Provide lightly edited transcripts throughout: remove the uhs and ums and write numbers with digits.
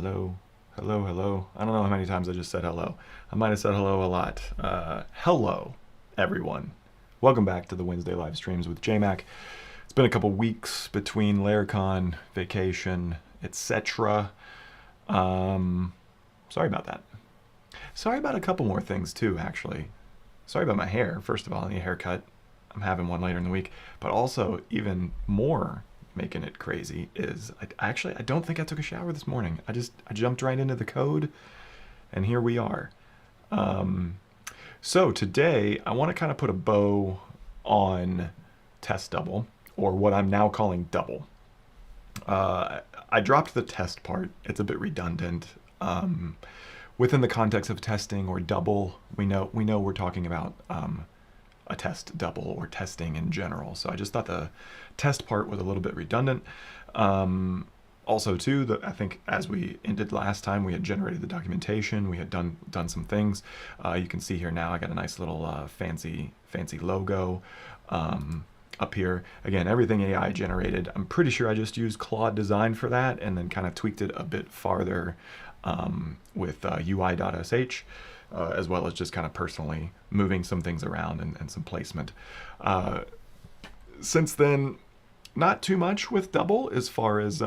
Hello, hello, hello. I don't know how many times I just said hello. I might have said hello a lot. Hello, everyone. Welcome back to the Wednesday live streams with JMac. It's been a couple weeks between LairCon, vacation, etc. Sorry about that. Sorry about a couple more things too, actually. Sorry about my hair, first of all, I need a haircut. I'm having one later in the week. But also, even more making it crazy is I don't think I took a shower this morning. I jumped right into the code, and here we are. Um, so today I want to kind of put a bow on test double, or what I'm now calling double. I dropped the test part. It's a bit redundant. Within the context of testing or double, we know we're talking about a test double or testing in general. So I just thought the test part was a little bit redundant. Also, too, I think as we ended last time, we had generated the documentation. We had done some things. You can see here now I got a nice little fancy logo up here. Again, everything AI generated. I'm pretty sure I just used Claude Design for that and then kind of tweaked it a bit farther with UI.sh. As well as just kind of personally moving some things around and some placement. Since then, not too much with double as far as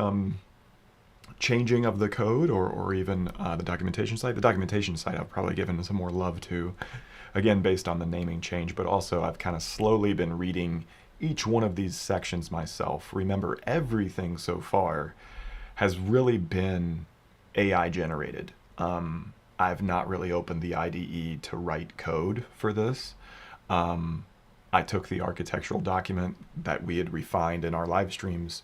changing of the code or even the documentation site. The documentation site I've probably given some more love to, again, based on the naming change, but also I've kind of slowly been reading each one of these sections myself. Remember, everything so far has really been AI generated. I've not really opened the IDE to write code for this. I took the architectural document that we had refined in our live streams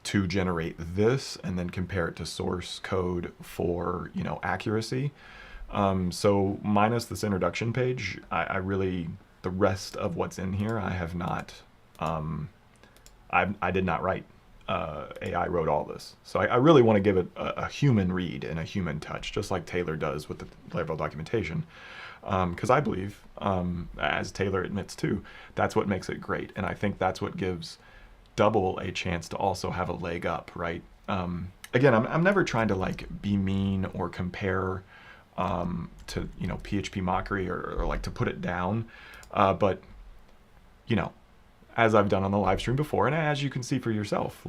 to generate this and then compare it to source code for, accuracy. So minus this introduction page, I really, the rest of what's in here, I have not, I did not write. AI wrote all this. So I really want to give it a human read and a human touch, just like Taylor does with the Laravel documentation. Because I believe, as Taylor admits too, that's what makes it great. And I think that's what gives double a chance to also have a leg up, right? Again, I'm never trying to like be mean or compare to, PHP mockery or like to put it down. But, as I've done on the live stream before, and as you can see for yourself,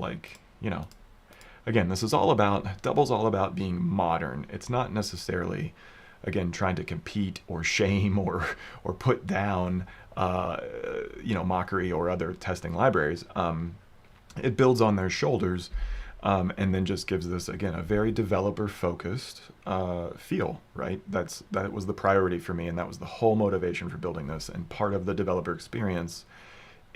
again, this is all about, double's all about being modern. It's not necessarily, again, trying to compete or shame or put down, mockery or other testing libraries. It builds on their shoulders, and then just gives this, again, a very developer-focused feel, right? That was the priority for me, and that was the whole motivation for building this. And part of the developer experience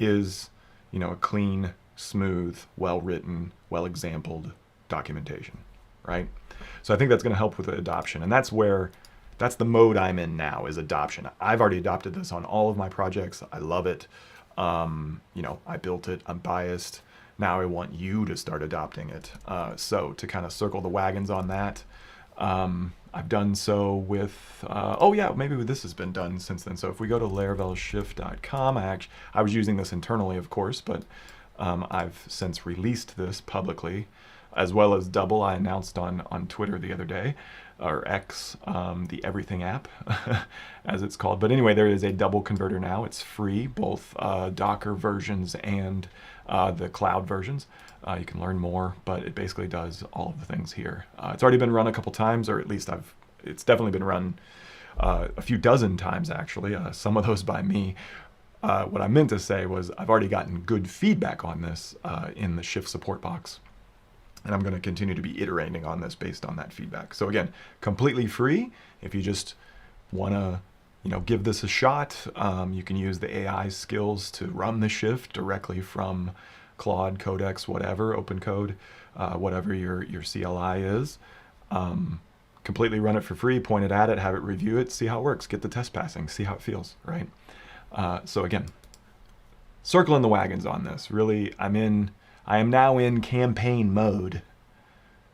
is, a clean, smooth, well-written, well-exampled documentation, right? So I think that's going to help with the adoption. And that's the mode I'm in now, is adoption. I've already adopted this on all of my projects. I love it. I built it. I'm biased. Now I want you to start adopting it. So to kind of circle the wagons on that, I've done so with, maybe this has been done since then. So if we go to laravelshift.com, I was using this internally, of course, but I've since released this publicly, as well as double. I announced on Twitter the other day, or X, the Everything app, as it's called. But anyway, there is a double converter now. It's free, both Docker versions and the cloud versions. You can learn more, but it basically does all of the things here. It's already been run a couple times, or at least it's definitely been run a few dozen times, actually, some of those by me. What I meant to say was I've already gotten good feedback on this in the Shift support box, and I'm going to continue to be iterating on this based on that feedback. So again, completely free. If you just want to give this a shot, you can use the AI skills to run the Shift directly from Claude, Codex, whatever, open code, whatever your CLI is. Completely run it for free, point it at it, have it review it, see how it works, get the test passing, see how it feels, right? So again, circling the wagons on this. Really, I am now in campaign mode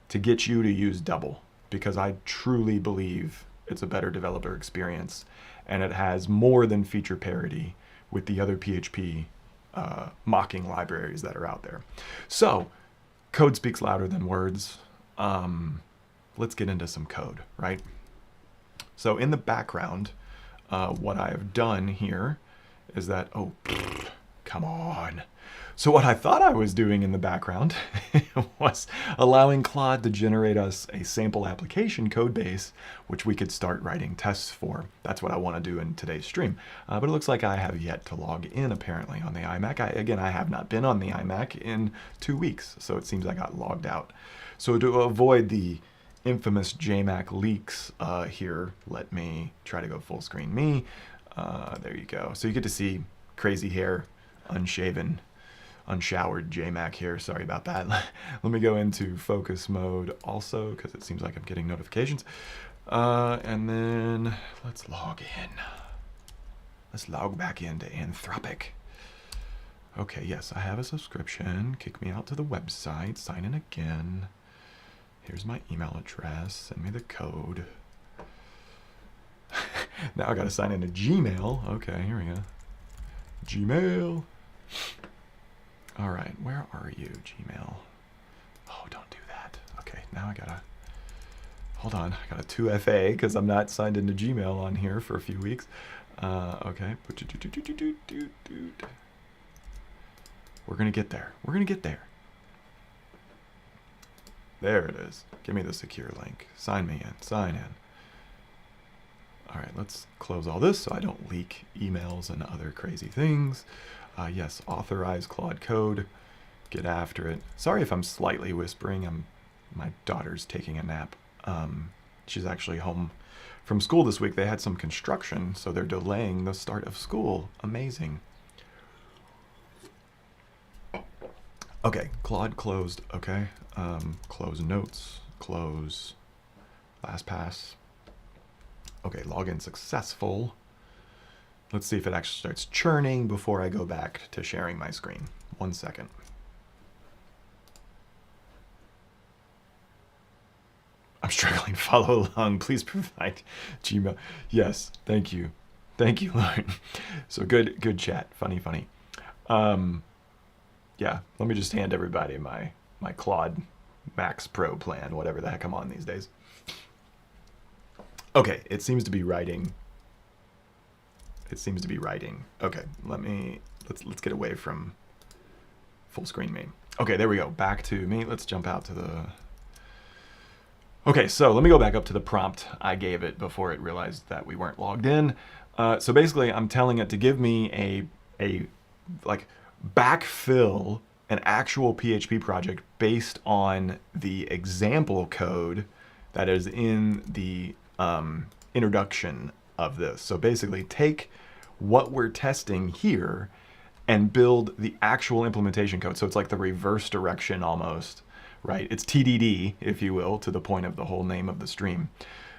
to get you to use double, because I truly believe it's a better developer experience, and it has more than feature parity with the other PHP mocking libraries that are out there. So code speaks louder than words. let's get into some code, right? So in the background, what I have done here is that, oh, come on. So what I thought I was doing in the background was allowing Claude to generate us a sample application code base, which we could start writing tests for. That's what I want to do in today's stream. But it looks like I have yet to log in, apparently, on the iMac. I have not been on the iMac in 2 weeks, so it seems I got logged out. So to avoid the infamous JMac leaks here, let me try to go full screen me. There you go. So you get to see crazy hair, unshaven, unshowered JMac here. Sorry about that. Let me go into focus mode also, because it seems like I'm getting notifications. And then let's log in. Let's log back into Anthropic. Okay, yes, I have a subscription. Kick me out to the website. Sign in again. Here's my email address. Send me the code. Now I gotta sign into Gmail. Okay, here we go. Gmail. All right, where are you, Gmail? Oh, don't do that. Okay, now I gotta, hold on, I got a 2FA because I'm not signed into Gmail on here for a few weeks. Okay. We're gonna get there. We're gonna get there. There it is. Give me the secure link. Sign me in. Sign in. All right, let's close all this so I don't leak emails and other crazy things. Yes, authorize Claude Code. Get after it. Sorry if I'm slightly whispering. My daughter's taking a nap. She's actually home from school this week. They had some construction, so they're delaying the start of school. Amazing. Okay, Claude closed. Okay, close notes. Close. LastPass. Okay, login successful. Let's see if it actually starts churning before I go back to sharing my screen. 1 second. I'm struggling to follow along. Please provide Gmail. Yes, thank you. Thank you, Lauren. So good chat. Funny. Yeah, let me just hand everybody my Claude Max Pro plan, whatever the heck I'm on these days. Okay, it seems to be writing. Okay, let's get away from full screen me. Okay, there we go. Back to me. Let's jump out to the. Okay, so let me go back up to the prompt I gave it before it realized that we weren't logged in. So basically, I'm telling it to give me a backfill an actual PHP project based on the example code that is in the introduction of this. So basically take what we're testing here and build the actual implementation code. So it's like the reverse direction almost, right? It's TDD, if you will, to the point of the whole name of the stream.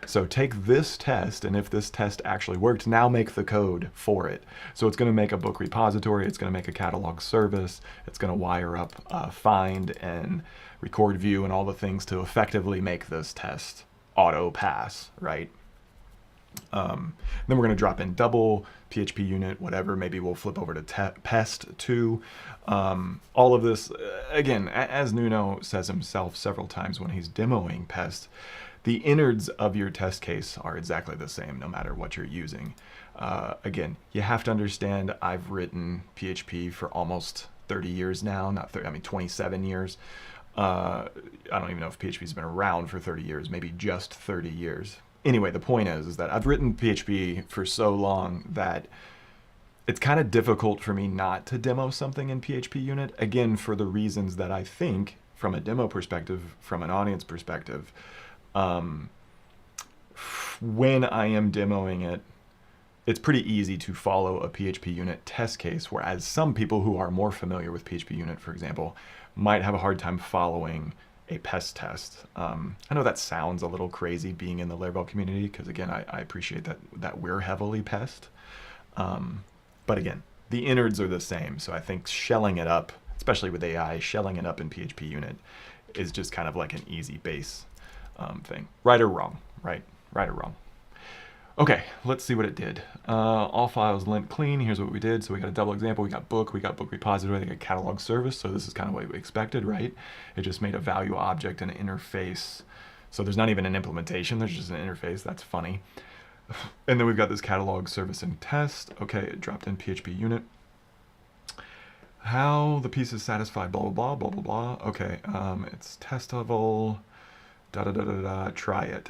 So take this test, and if this test actually worked, now make the code for it. So it's going to make a book repository, it's going to make a catalog service, it's going to wire up find and record view and all the things to effectively make this test auto pass, right? Then we're going to drop in double, PHP unit, whatever. Maybe we'll flip over to pest too. All of this, again, as Nuno says himself several times when he's demoing pest, the innards of your test case are exactly the same no matter what you're using. Again, you have to understand I've written PHP for almost 30 years now, 27 years. I don't even know if PHP's been around for 30 years, maybe just 30 years. Anyway, the point is that I've written PHP for so long that it's kind of difficult for me not to demo something in PHP unit, again, for the reasons that I think, from a demo perspective, from an audience perspective, when I am demoing it, it's pretty easy to follow a PHP unit test case, whereas some people who are more familiar with PHP unit, for example, might have a hard time following a pest test. I know that sounds a little crazy being in the Laravel community, because again, I appreciate that we're heavily pest. But again, the innards are the same. So I think shelling it up, especially with AI, shelling it up in PHP unit is just kind of like an easy base thing. Right or wrong, right? Right or wrong. Okay, let's see what it did. All files lint clean. Here's what we did. So we got a double example. We got book repository, we got catalog service. So this is kind of what we expected, right? It just made a value object and an interface So there's not even an implementation, there's just an interface. That's funny. And then we've got this catalog service and test. Okay, it dropped in PHP unit. How the piece is satisfied, blah, blah, blah, blah, blah, blah. Okay, it's test level, try it.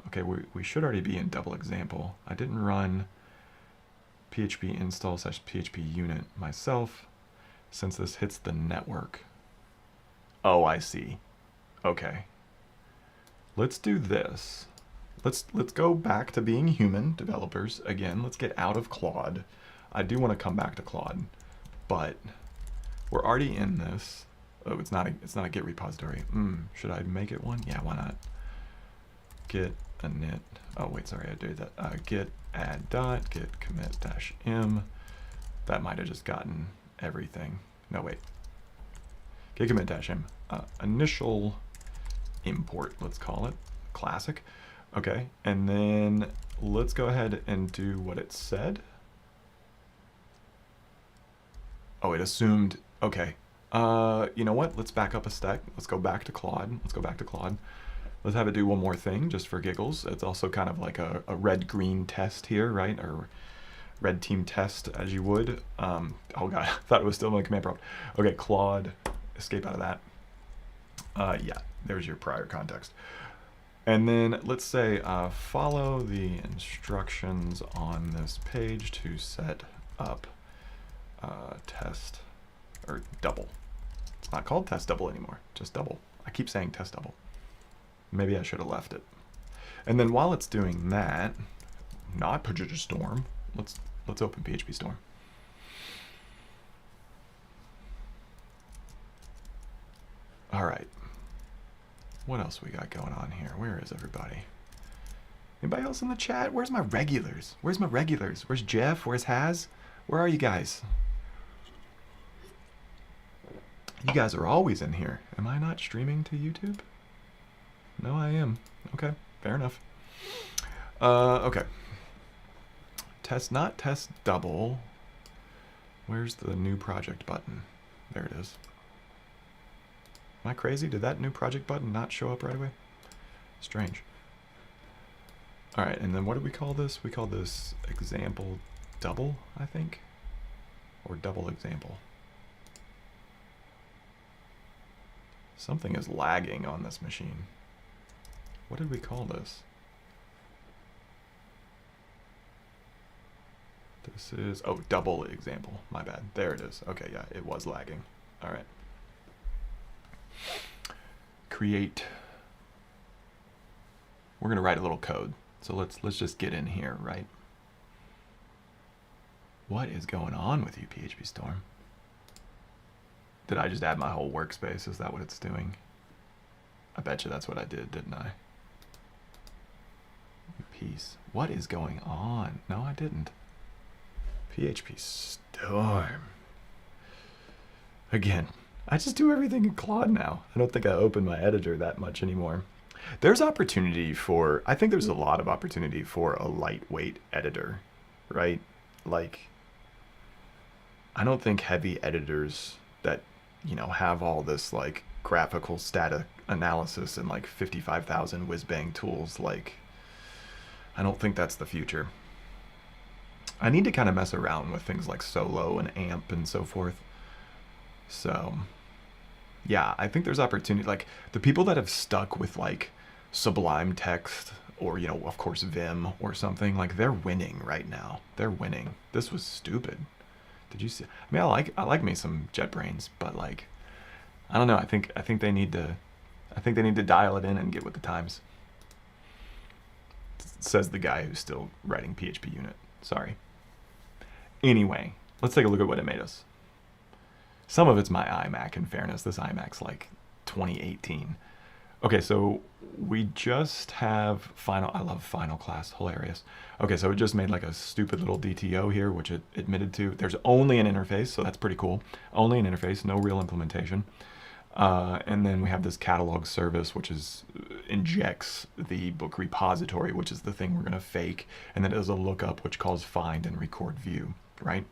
Okay, we should already be in double example. I didn't run PHP install / PHP unit myself since this hits the network. Oh, I see. Okay. Let's do this. Let's go back to being human developers again. Let's get out of Claude. I do want to come back to Claude, but we're already in this. Oh, it's not a Git repository. Should I make it one? Yeah, why not? Git init. Oh wait, sorry, I did that. Git add dot git commit -m. That might have just gotten everything. No wait. Git commit -m. Initial import, let's call it. Classic. Okay, and then let's go ahead and do what it said. Oh, it assumed, okay. You know what? Let's back up a step. Let's go back to Claude. Let's have it do one more thing just for giggles. It's also kind of like a red-green test here, right? Or red team test as you would. Oh God, I thought it was still my command prompt. Okay, Claude, escape out of that. Yeah, there's your prior context. And then let's say follow the instructions on this page to set up test or double. It's not called test double anymore, just double. I keep saying test double. Maybe I should have left it. And then while it's doing that, not PGG Storm, let's open PHP Storm. All right. What else we got going on here? Where is everybody? Anybody else in the chat? Where's my regulars? Where's my regulars? Where's Jeff? Where's Haz? Where are you guys? You guys are always in here. Am I not streaming to YouTube? No, I am. Okay, fair enough. Okay. Test, not test double. Where's the new project button? There it is. Am I crazy? Did that new project button not show up right away? Strange. All right, and then what do we call this? We call this example double, I think, or double example. Something is lagging on this machine. What did we call this? This is, oh, double example. My bad. There it is. Okay, yeah, it was lagging. All right. Create. We're gonna write a little code. So let's just get in here, right? What is going on with you, PHP Storm? Did I just add my whole workspace? Is that what it's doing? I bet you that's what I did, didn't I? Piece. What is going on? No, I didn't. PHP Storm. Again, I just do everything in Claude now. I don't think I open my editor that much anymore. There's opportunity for, I think there's a lot of opportunity for a lightweight editor, right? Like, I don't think heavy editors that, you know, have all this like graphical static analysis and like 55,000 whiz-bang tools, like, I don't think that's the future. I need to kind of mess around with things like Solo and AMP and so forth. So, yeah, I think there's opportunity. Like, the people that have stuck with like Sublime Text or, you know, of course Vim or something, like, they're winning right now. They're winning. This was stupid. Did you see? I mean, I like me some JetBrains, but like, I don't know. I think they need to dial it in and get with the times. Says the guy who's still writing PHP unit. Sorry. Anyway, let's take a look at what it made us. Some of it's my iMac, in fairness. This iMac's like 2018. Okay, so we just have Final. I love Final Class. Hilarious. Okay, so it just made like a stupid little DTO here, which it admitted to. There's only an interface, so that's pretty cool. Only an interface, no real implementation. And then we have this catalog service, which injects the book repository, which is the thing we're going to fake. And then it does a lookup, which calls find and record view, right?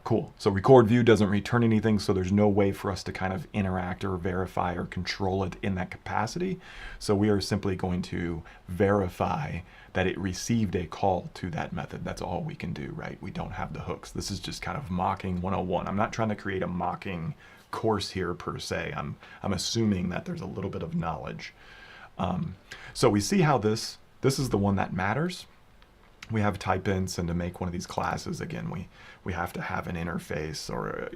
Cool. So record view doesn't return anything, so there's no way for us to kind of interact or verify or control it in that capacity. So we are simply going to verify that it received a call to that method. That's all we can do, right? We don't have the hooks. This is just kind of mocking 101. I'm not trying to create a mocking course here per se. I'm assuming that there's a little bit of knowledge. So we see how this is the one that matters. We have type ints, and to make one of these classes, again, we have to have an interface, or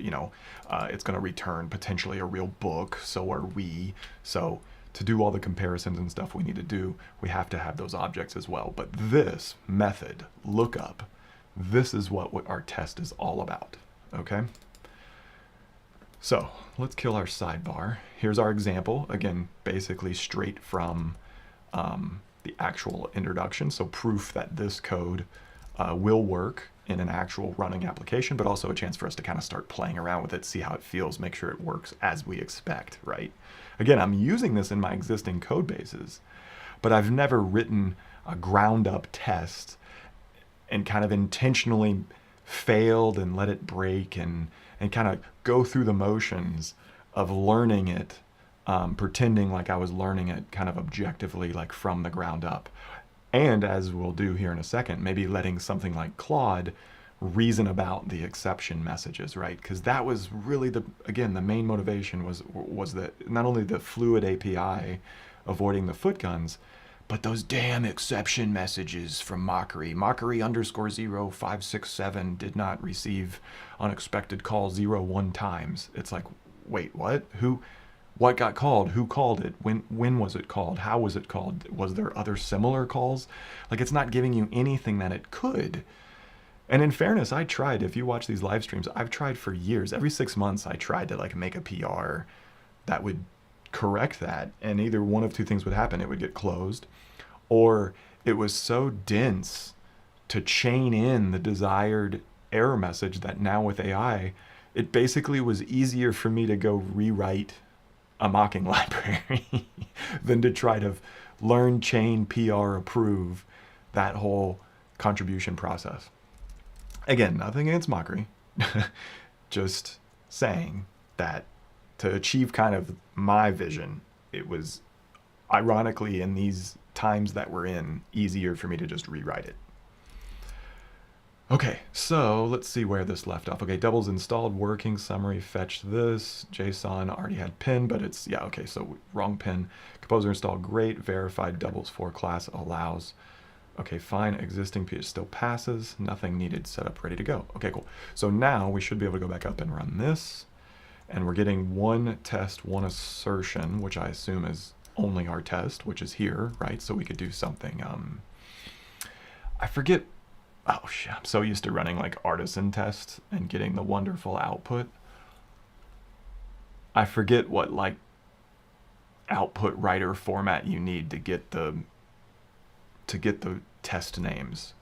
it's going to return potentially a real book. So are we. So to do all the comparisons and stuff we need to do, we have to have those objects as well. But this method, lookup, this is what our test is all about. Okay. So let's kill our sidebar. Here's our example. Again, basically straight from the actual introduction. So proof that this code will work in an actual running application, but also a chance for us to kind of start playing around with it, see how it feels, make sure it works as we expect, right? Again, I'm using this in my existing code bases, but I've never written a ground up test and kind of intentionally failed and let it break and kind of go through the motions of learning it, pretending like I was learning it kind of objectively, like from the ground up. And as we'll do here in a second, maybe letting something like Claude reason about the exception messages, right? Because that was really the main motivation was that not only the fluid API avoiding the foot guns, but those damn exception messages from Mockery. Mockery _0567 did not receive unexpected call 01 times. It's like, wait, what? What got called? Who called it? When was it called? How was it called? Was there other similar calls? Like, it's not giving you anything that it could. And in fairness, I tried. If you watch these live streams, I've tried for years. Every 6 months, I tried to like make a PR that would correct that. And either one of two things would happen. It would get closed, or it was so dense to chain in the desired error message that now with AI, it basically was easier for me to go rewrite a mocking library than to try to learn, chain, PR, approve that whole contribution process. Again, nothing against Mockery, just saying that to achieve kind of my vision, it was ironically in these times that we're in easier for me to just rewrite it. Okay, so let's see where this left off. Okay, doubles installed, working, summary, fetch this. JSON already had pin, but it's, yeah, okay, so wrong pin. Composer installed, great. Verified doubles for class allows. Okay, fine. Existing page still passes. Nothing needed, set up, ready to go. Okay, cool. So now we should be able to go back up and run this. And we're getting one test, one assertion, which I assume is only our test, which is here, right? So we could do something. I forget. Oh shit, I'm so used to running like artisan tests and getting the wonderful output. I forget what like output writer format you need to get the test names.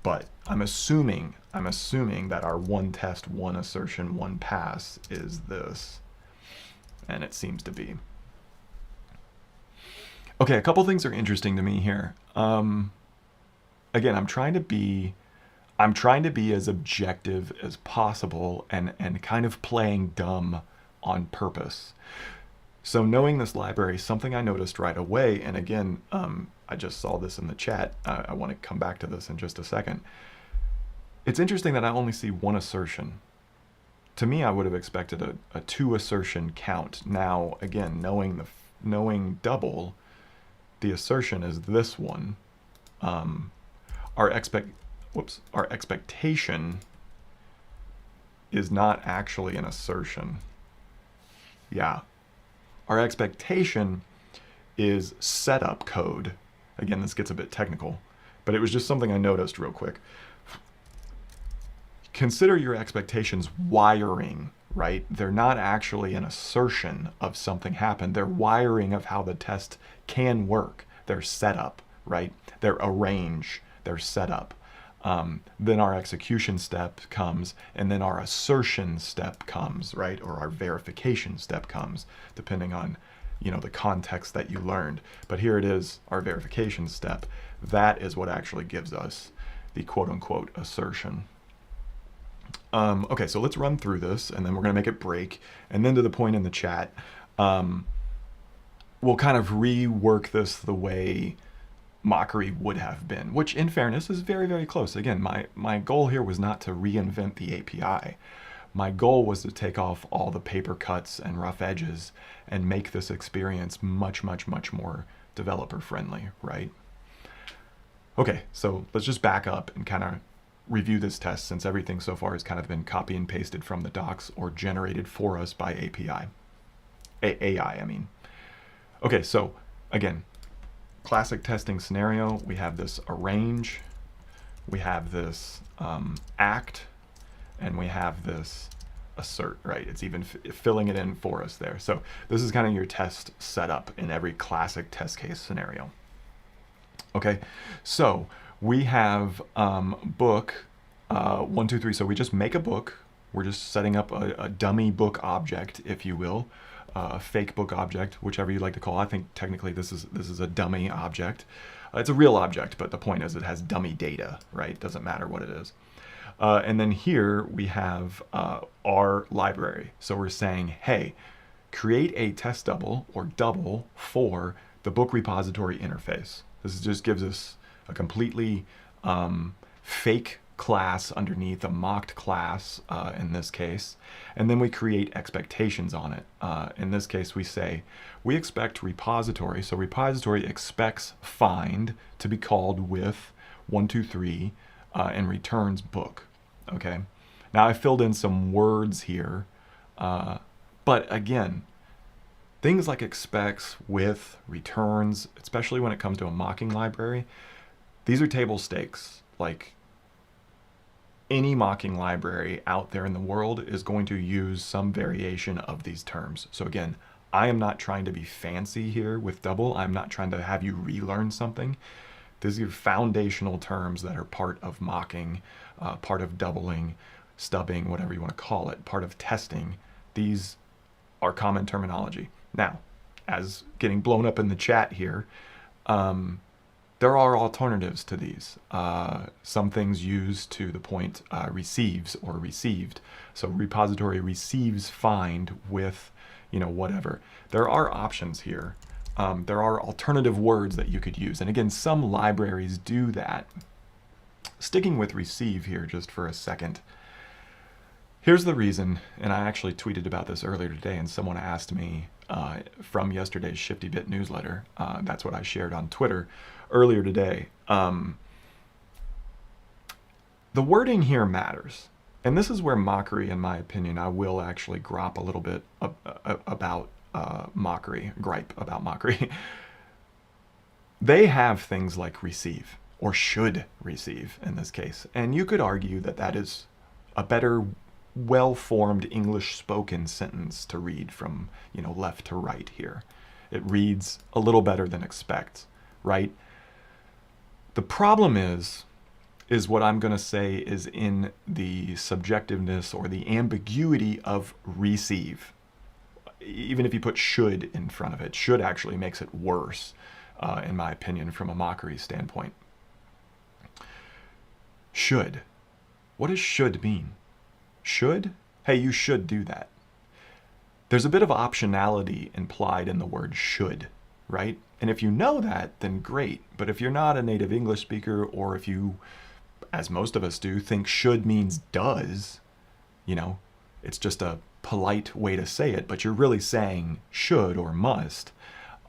But I'm assuming that our one test, one assertion, one pass is this. And it seems to be. Okay, a couple things are interesting to me here. Again, I'm trying to be as objective as possible and kind of playing dumb on purpose. So knowing this library, something I noticed right away, and again, I just saw this in the chat. I want to come back to this in just a second. It's interesting that I only see one assertion. To me, I would have expected a 2 assertion count. Now, again, knowing double, the assertion is this one. Our expectation is not actually an assertion. Yeah. Our expectation is setup code. Again, this gets a bit technical, but it was just something I noticed real quick. Consider your expectations wiring, right? They're not actually an assertion of something happened. They're wiring of how the test can work. They're setup, right? They're arrange. They're setup. Then our execution step comes, and then our assertion step comes, right? Or our verification step comes, depending on, the context that you learned. But here it is, our verification step. That is what actually gives us the quote-unquote assertion. Okay, so let's run through this, and then we're going to make it break. And then to the point in the chat, we'll kind of rework this the way Mockery would have been, which in fairness is very, very close. Again, my goal here was not to reinvent the API. My goal was to take off all the paper cuts and rough edges and make this experience much, much, much more developer friendly, right? Okay, so let's just back up and kind of review this test, since everything so far has kind of been copy and pasted from the docs or generated for us by AI, I mean. Okay, so again, classic testing scenario, we have this arrange, we have this act, and we have this assert, right? It's even filling it in for us there. So this is kind of your test setup in every classic test case scenario. Okay, so we have book 1, 2, 3. So we just make a book. We're just setting up a dummy book object, if you will, a fake book object, whichever you like to call it. I think technically this is a dummy object. It's a real object, but the point is it has dummy data, right? Doesn't matter what it is. And then here we have our library. So we're saying, hey, create a test double or double for the book repository interface. This just gives us a completely fake class underneath a mocked class in this case. And then we create expectations on it. In this case, we say, we expect repository. So repository expects find to be called with 1, 2, 3 and returns book. Okay. Now I filled in some words here. But again, things like expects, with, returns, especially when it comes to a mocking library, these are table stakes. Like any mocking library out there in the world is going to use some variation of these terms. So again, I am not trying to be fancy here with double. I'm not trying to have you relearn something. These are foundational terms that are part of mocking, part of doubling, stubbing, whatever you want to call it, part of testing. These are common terminology. Now, as getting blown up in the chat here, there are alternatives to these. Some things use to the point receives or received. So repository receives find with, whatever. There are options here. There are alternative words that you could use. And again, some libraries do that. Sticking with receive here just for a second. Here's the reason, and I actually tweeted about this earlier today, and someone asked me from yesterday's Shifty Bit newsletter. That's what I shared on Twitter earlier today. The wording here matters. And this is where Mockery, in my opinion, I will actually gripe a little bit about gripe about Mockery. They have things like receive, or should receive in this case. And you could argue that that is a better well-formed English spoken sentence to read from, left to right here. It reads a little better than expect, right? The problem is what I'm going to say is in the subjectiveness or the ambiguity of receive. Even if you put should in front of it, should actually makes it worse, in my opinion, from a Mockery standpoint. Should. What does should mean? Should? Hey, you should do that. There's a bit of optionality implied in the word should, right? And if you know that, then great. But if you're not a native English speaker, or if you, as most of us do, think should means does, it's just a polite way to say it, but you're really saying should or must.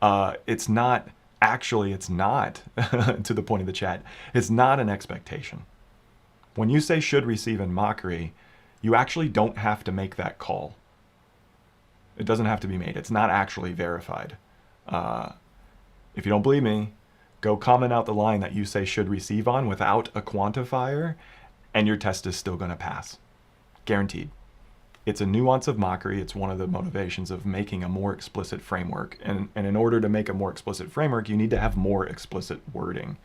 It's not, to the point of the chat, it's not an expectation. When you say should receive in Mockery, you actually don't have to make that call. It doesn't have to be made. It's not actually verified. If you don't believe me, go comment out the line that you say should receive on without a quantifier, and your test is still going to pass. Guaranteed. It's a nuance of Mockery. It's one of the motivations of making a more explicit framework. And in order to make a more explicit framework, you need to have more explicit wording.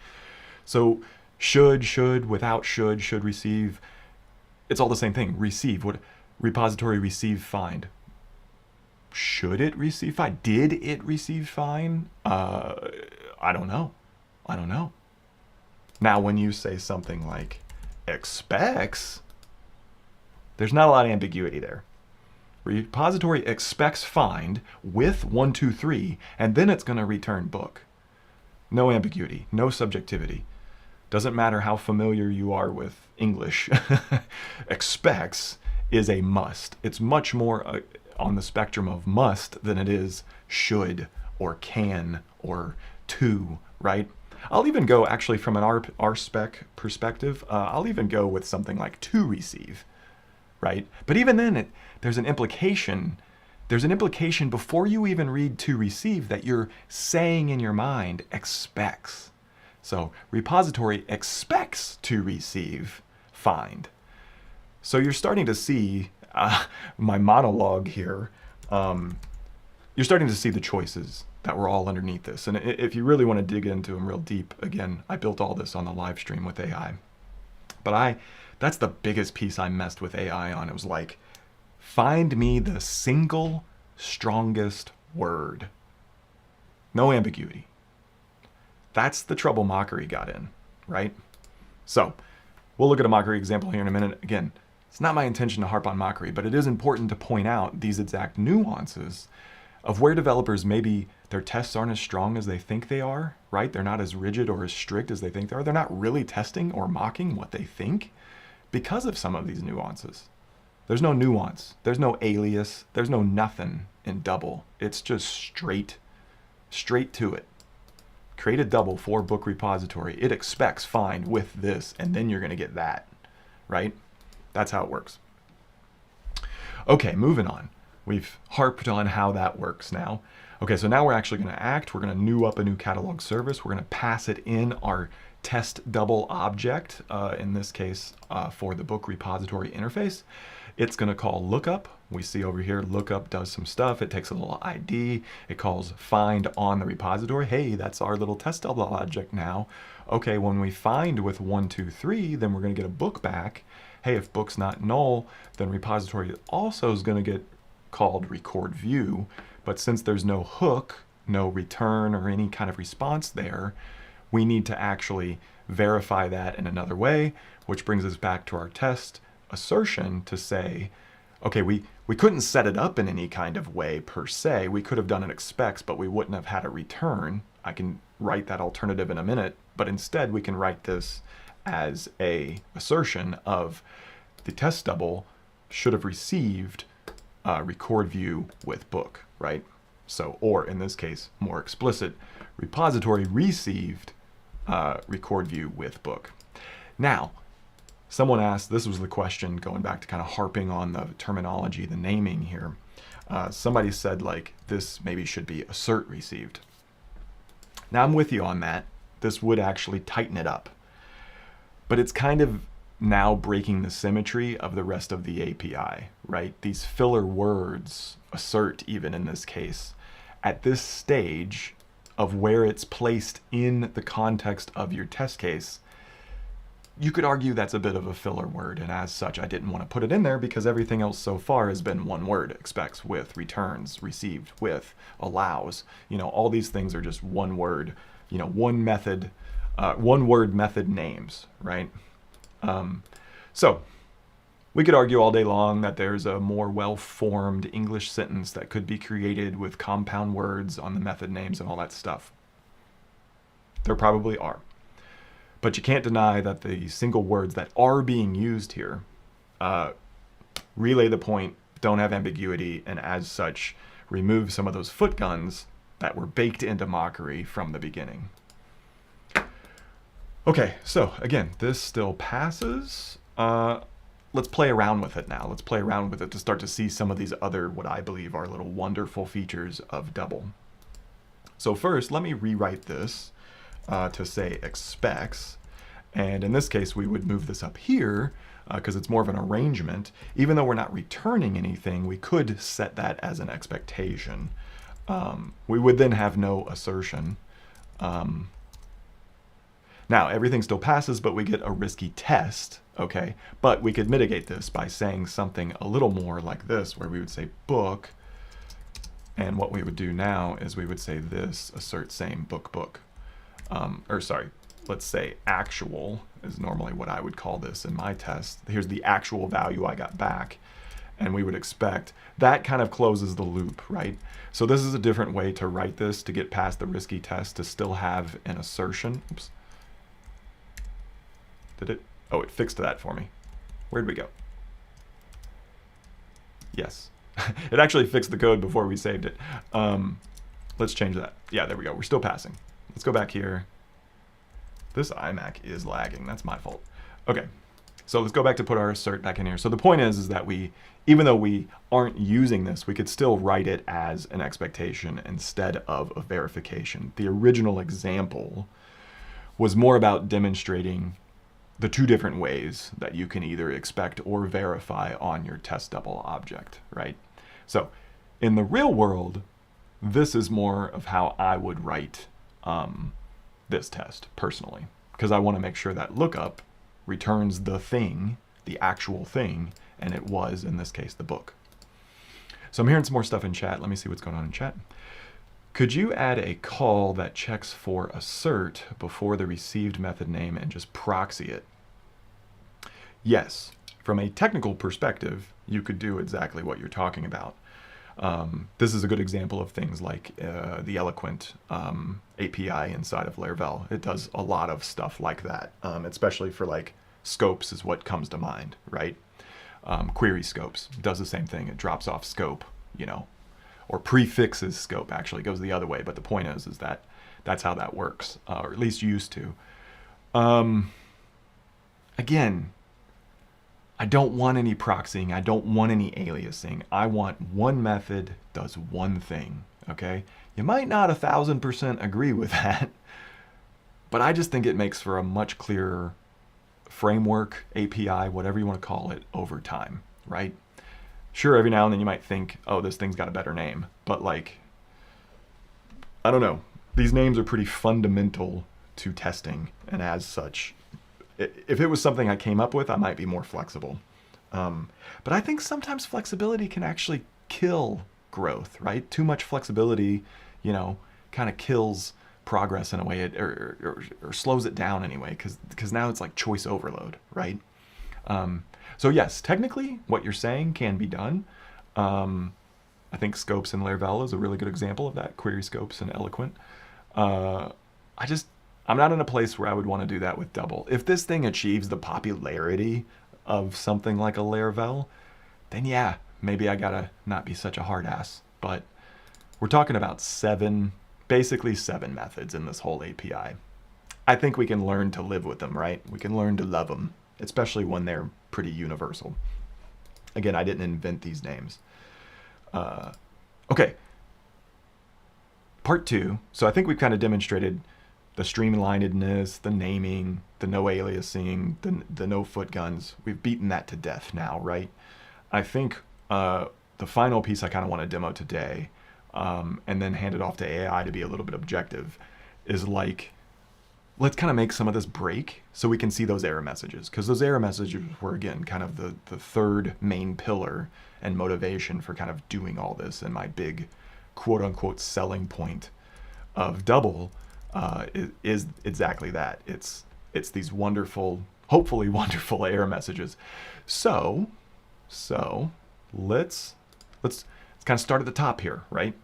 So should, without should receive, it's all the same thing. Receive. What repository receive find? Should it receive find? Did it receive find? I don't know. Now, when you say something like expects, There's not a lot of ambiguity there. Repository expects find with 1, 2, 3, and then it's going to return book. No ambiguity, no subjectivity. Doesn't matter how familiar you are with English. Expects is a must. It's much more on the spectrum of must than it is should or can or to, right? I'll even go actually from an RSpec perspective, I'll even go with something like to receive, right? But even then, there's an implication. There's an implication before you even read to receive that you're saying in your mind expects. So repository expects to receive find. So you're starting to see my monologue here. You're starting to see the choices that were all underneath this. And if you really want to dig into them real deep, again, I built all this on the live stream with AI. But that's the biggest piece I messed with AI on. It was like, find me the single strongest word. No ambiguity. That's the trouble Mockery got in, right? So we'll look at a Mockery example here in a minute. Again, it's not my intention to harp on Mockery, but it is important to point out these exact nuances of where developers, maybe their tests aren't as strong as they think they are, right? They're not as rigid or as strict as they think they are. They're not really testing or mocking what they think because of some of these nuances. There's no nuance. There's no alias. There's no nothing in double. It's just straight to it. Create a double for book repository. It expects find with this, and then you're going to get that, right? That's how it works. Okay, moving on. We've harped on how that works now. Okay, so now we're actually going to act. We're going to new up a new catalog service. We're going to pass it in our test double object, in this case for the book repository interface. It's going to call lookup. We see over here lookup does some stuff. It takes a little ID. It calls find on the repository. Hey, that's our little test double object now. Okay, when we find with 1, 2, 3, then we're going to get a book back. Hey, if book's not null, then repository also is going to get called record view. But since there's no hook, no return or any kind of response there, we need to actually verify that in another way, which brings us back to our test assertion to say, okay, we couldn't set it up in any kind of way per se. We could have done an expects, but we wouldn't have had a return. I can write that alternative in a minute, but instead we can write this as a assertion of the test double should have received record view with book, right? So, or in this case, more explicit, repository received record view with book. Now, someone asked, this was the question going back to kind of harping on the terminology, the naming here. Somebody said like this maybe should be assert received. Now I'm with you on that. This would actually tighten it up. But it's kind of now breaking the symmetry of the rest of the API, right? These filler words, assert even in this case, at this stage of where it's placed in the context of your test case, you could argue that's a bit of a filler word, and as such, I didn't want to put it in there because everything else so far has been one word: expects with, returns, received with, allows. You know, all these things are just one word, you know, one method, one word method names, right? So we could argue all day long that there's a more well-formed English sentence that could be created with compound words on the method names and all that stuff. There probably are. But you can't deny that the single words that are being used here relay the point, don't have ambiguity, and as such, remove some of those foot guns that were baked into Mockery from the beginning. Okay, so again, this still passes. Let's play around with it now. Let's play around with it to start to see some of these other, what I believe are little wonderful features of double. So first, let me rewrite this to say expects. And in this case, we would move this up here because it's more of an arrangement. Even though we're not returning anything, we could set that as an expectation. We would then have no assertion. Now, everything still passes, but we get a risky test, okay? But we could mitigate this by saying something a little more like this, where we would say book, and what we would do now is we would say this, assert same book book. let's say actual is normally what I would call this in my test. Here's the actual value I got back. And we would expect that kind of closes the loop, right? So this is a different way to write this to get past the risky test to still have an assertion. Oops. Did it? Oh, it fixed that for me. Where'd we go? Yes. It actually fixed the code before we saved it. Let's change that. Yeah, there we go. We're still passing. Let's go back here. This iMac is lagging. That's my fault. Okay. So let's go back to put our assert back in here. So the point is that we, even though we aren't using this, we could still write it as an expectation instead of a verification. The original example was more about demonstrating the two different ways that you can either expect or verify on your test double object, right? So in the real world, this is more of how I would write this test personally, because I want to make sure that lookup returns the thing, the actual thing, and it was, in this case, the book. So I'm hearing some more stuff in chat. Let me see what's going on in chat. Could you add a call that checks for assert before the received method name and just proxy it? Yes. From a technical perspective, you could do exactly what you're talking about. This is a good example of things like the Eloquent API inside of Laravel. It does a lot of stuff like that, especially for like scopes is what comes to mind, right? Query scopes does the same thing. It drops off scope, you know, or prefixes scope. Actually goes the other way, but the point is that that's how that works, or at least used to. Again, I don't want any proxying. I don't want any aliasing. I want one method does one thing, okay? You might not 1000% agree with that, but I just think it makes for a much clearer framework, API, whatever you want to call it, over time, right? Sure, every now and then you might think, oh, this thing's got a better name, but like, I don't know. These names are pretty fundamental to testing, and as such, if it was something I came up with, I might be more flexible. But I think sometimes flexibility can actually kill growth, right? Too much flexibility, you know, kind of kills progress in a way, or slows it down anyway, because now it's like choice overload, right? So yes, technically what you're saying can be done. I think scopes in Laravel is a really good example of that, query scopes and Eloquent. I'm not in a place where I would want to do that with double. If this thing achieves the popularity of something like a Laravel, then yeah, maybe I gotta not be such a hard ass. But we're talking about basically seven methods in this whole API. I think we can learn to live with them, right? We can learn to love them, especially when they're pretty universal. Again, I didn't invent these names. Okay. Part 2. So I think we've kind of demonstrated the streamlinedness, the naming, the no aliasing, the no foot guns. We've beaten that to death now, right? I think the final piece I kind of want to demo today, and then hand it off to AI to be a little bit objective, is like, let's kind of make some of this break so we can see those error messages. Because those error messages were, again, kind of the third main pillar and motivation for kind of doing all this. And my big quote-unquote selling point of double is exactly that. It's these wonderful, hopefully wonderful error messages. So let's kind of start at the top here, right?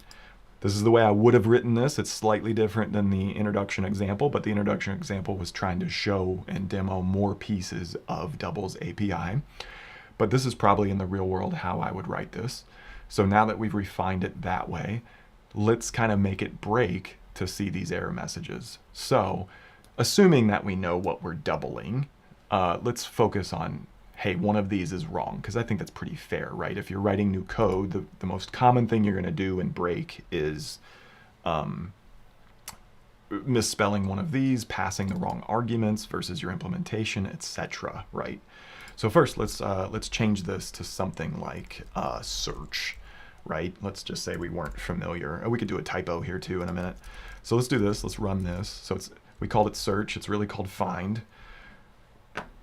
This is the way I would have written this. It's slightly different than the introduction example, but the introduction example was trying to show and demo more pieces of Double's API. But this is probably in the real world how I would write this. So now that we've refined it that way, let's kind of make it break to see these error messages. So assuming that we know what we're doubling, let's focus on, hey, one of these is wrong, because I think that's pretty fair, right? If you're writing new code, the most common thing you're going to do in break is misspelling one of these, passing the wrong arguments versus your implementation, etc., right? So first, let's change this to something like search, right? Let's just say we weren't familiar. We could do a typo here too in a minute. So let's do this. Let's run this. So we called it search. It's really called find.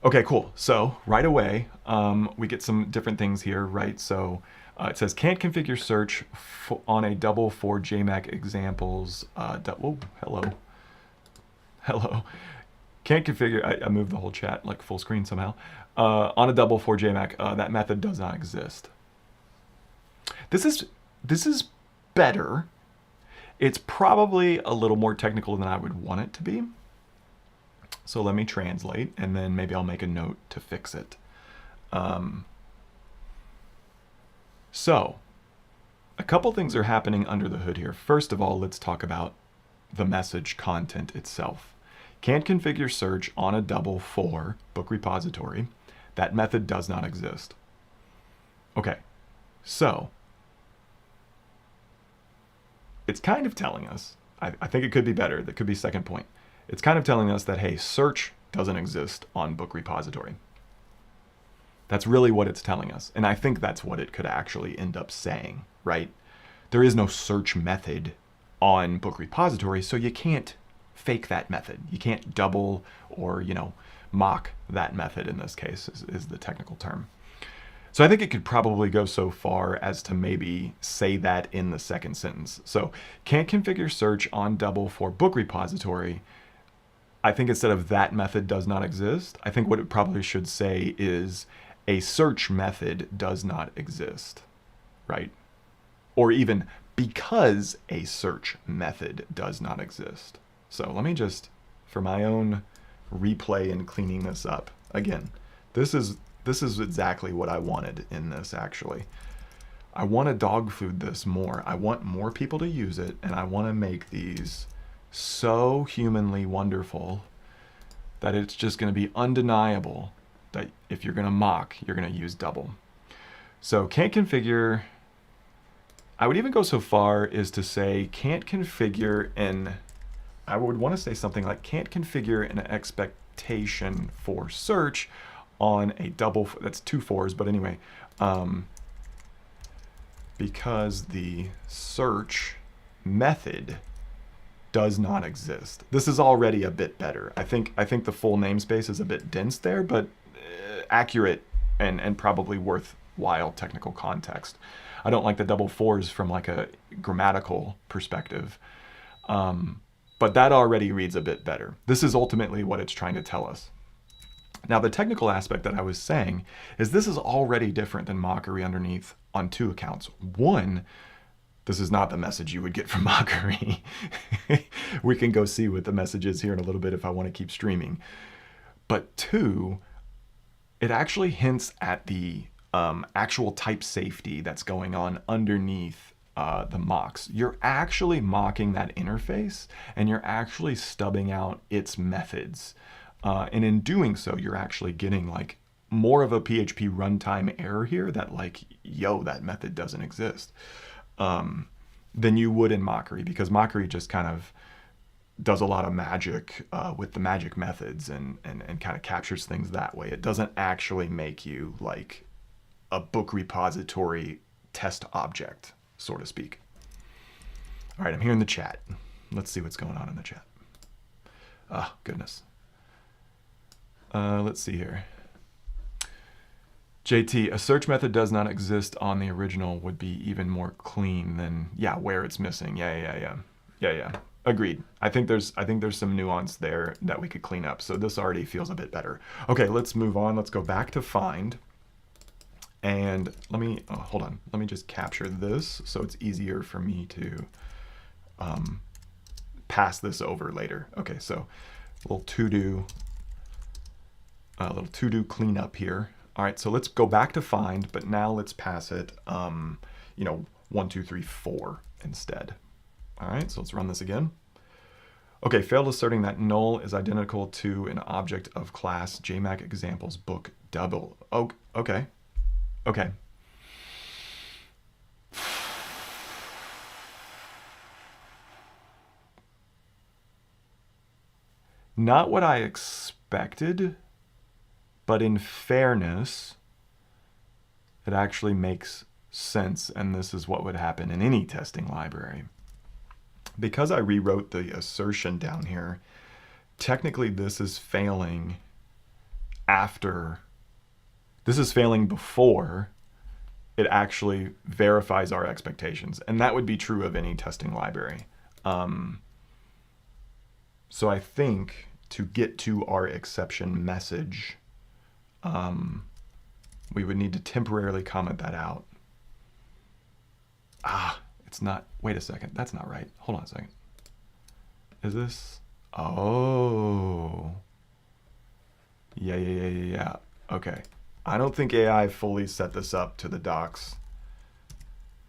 Okay, cool. So right away, we get some different things here, right? So it says can't configure search on a double for JMac examples. Whoa, hello. Can't configure, I moved the whole chat like full screen somehow. On a double for JMac, that method does not exist. This is better. It's probably a little more technical than I would want it to be. So let me translate, and then maybe I'll make a note to fix it. So a couple things are happening under the hood here. First of all, let's talk about the message content itself. Can't configure search on a double for book repository. That method does not exist. Okay, so it's kind of telling us, I think it could be better, that could be second point. It's kind of telling us that, hey, search doesn't exist on book repository. That's really what it's telling us. And I think that's what it could actually end up saying, right? There is no search method on book repository, so you can't fake that method. You can't double or, you know, mock that method in this case is the technical term. So I think it could probably go so far as to maybe say that in the second sentence. So can't configure search on double for book repository. I think instead of that method does not exist, I think what it probably should say is a search method does not exist, right? Or even because a search method does not exist. So let me just, for my own replay and cleaning this up, again, this is exactly what I wanted in this, actually. I want to dog food this more. I want more people to use it, and I want to make these so humanly wonderful that it's just going to be undeniable that if you're going to mock, you're going to use double. So can't configure, I would even go so far as to say can't configure an, I would want to say something like can't configure an expectation for search on a double, that's 2 fours, but anyway, because the search method does not exist. This is already a bit better. I think the full namespace is a bit dense there, but accurate and probably worthwhile technical context. I don't like the double fours from like a grammatical perspective, but that already reads a bit better. This is ultimately what it's trying to tell us. Now, the technical aspect that I was saying is this is already different than mockery underneath on 2 accounts. One, this is not the message you would get from mockery. We can go see what the message is here in a little bit if I want to keep streaming. But 2, it actually hints at the actual type safety that's going on underneath the mocks. You're actually mocking that interface, and you're actually stubbing out its methods. And in doing so, you're actually getting like more of a PHP runtime error here that like, yo, that method doesn't exist, than you would in mockery, because mockery just kind of does a lot of magic with the magic methods and kind of captures things that way. It doesn't actually make you like a book repository test object, so to speak. All right, I'm here in the chat. Let's see what's going on in the chat. Oh, goodness. Let's see here. JT, a search method does not exist on the original would be even more clean than, yeah, where it's missing. Yeah. Agreed. I think there's some nuance there that we could clean up. So this already feels a bit better. Okay, let's move on. Let's go back to find. And let me, hold on. Let me just capture this so it's easier for me to pass this over later. Okay, so a little to-do cleanup here. All right, so let's go back to find, but now let's pass it, 1, 2, 3, 4 instead. All right, so let's run this again. Okay, failed asserting that null is identical to an object of class JMac examples book double. Oh, okay. Not what I expected, but in fairness, it actually makes sense, and this is what would happen in any testing library. Because I rewrote the assertion down here, technically this is failing before it actually verifies our expectations, and that would be true of any testing library. So I think to get to our exception message, we would need to temporarily comment that out. It's not, wait a second, that's not right. Hold on a second. Is this, oh. Yeah. Okay. I don't think AI fully set this up to the docs.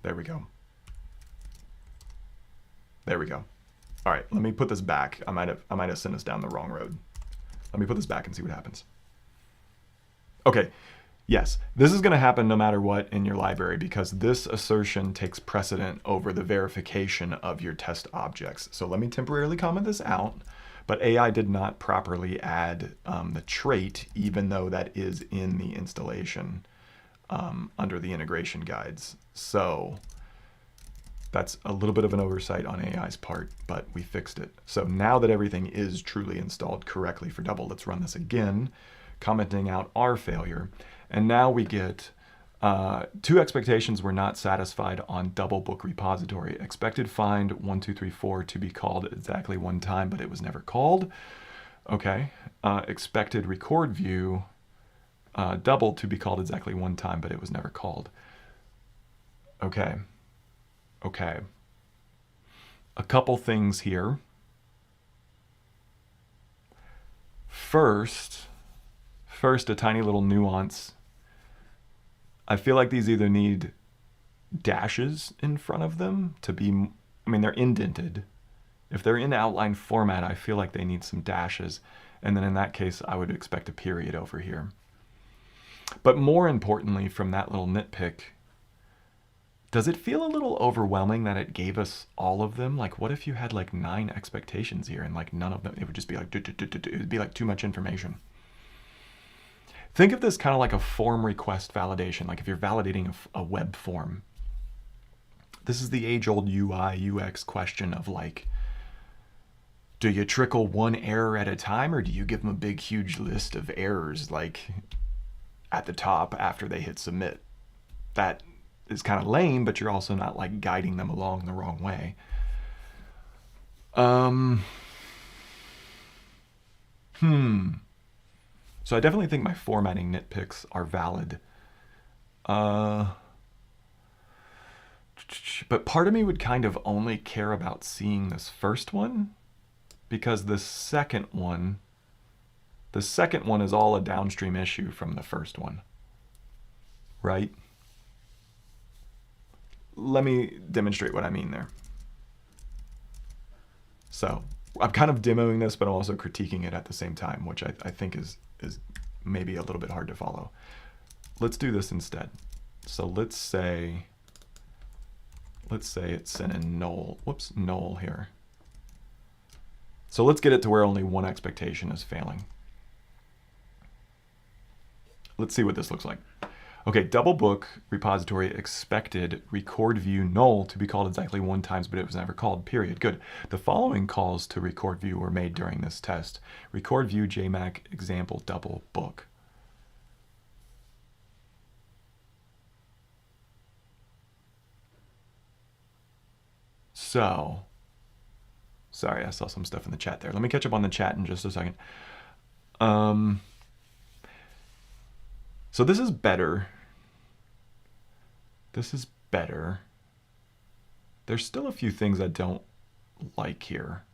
There we go. There we go. All right, let me put this back. I might have sent us down the wrong road. Let me put this back and see what happens. Okay, yes, this is gonna happen no matter what in your library because this assertion takes precedent over the verification of your test objects. So let me temporarily comment this out, but AI did not properly add the trait, even though that is in the installation under the integration guides. So that's a little bit of an oversight on AI's part, but we fixed it. So now that everything is truly installed correctly for double, let's run this again, commenting out our failure. And now we get 2 expectations were not satisfied on double book repository. Expected find 1, 2, 3, 4 to be called exactly one time, but it was never called. Okay. Expected record view double to be called exactly one time, but it was never called. Okay. Okay. A couple things here. First, a tiny little nuance. I feel like these either need dashes in front of them to be, I mean, they're indented. If they're in outline format, I feel like they need some dashes. And then in that case, I would expect a period over here. But more importantly, from that little nitpick, does it feel a little overwhelming that it gave us all of them? Like, what if you had like 9 expectations here and like none of them, it would just be like, it would be like too much information. Think of this kind of like a form request validation. Like if you're validating a web form, this is the age-old UI, UX question of like, do you trickle one error at a time or do you give them a big, huge list of errors like at the top after they hit submit? That is kind of lame, but you're also not like guiding them along the wrong way. So I definitely think my formatting nitpicks are valid. But part of me would kind of only care about seeing this first one because the second one is all a downstream issue from the first one, right? Let me demonstrate what I mean there. So I'm kind of demoing this, but I'm also critiquing it at the same time, which I think is maybe a little bit hard to follow. Let's do this instead. So let's say it's sent in null. Whoops, null here. So let's get it to where only one expectation is failing. Let's see what this looks like. Okay, double book repository expected record view null to be called exactly one times, but it was never called, period. Good. The following calls to record view were made during this test. Record view JMac example double book. So, sorry, I saw some stuff in the chat there. Let me catch up on the chat in just a second. So this is better. This is better. There's still a few things I don't like here.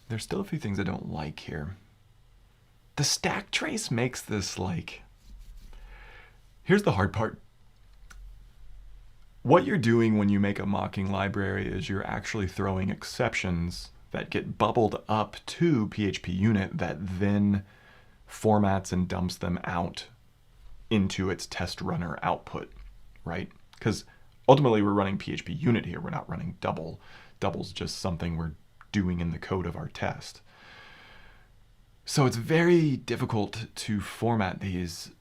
The stack trace makes this like, here's the hard part. What you're doing when you make a mocking library is you're actually throwing exceptions that get bubbled up to PHP unit that then formats and dumps them out into its test runner output, right? Because ultimately we're running PHP unit here. We're not running double. Double's just something we're doing in the code of our test. So it's very difficult to format these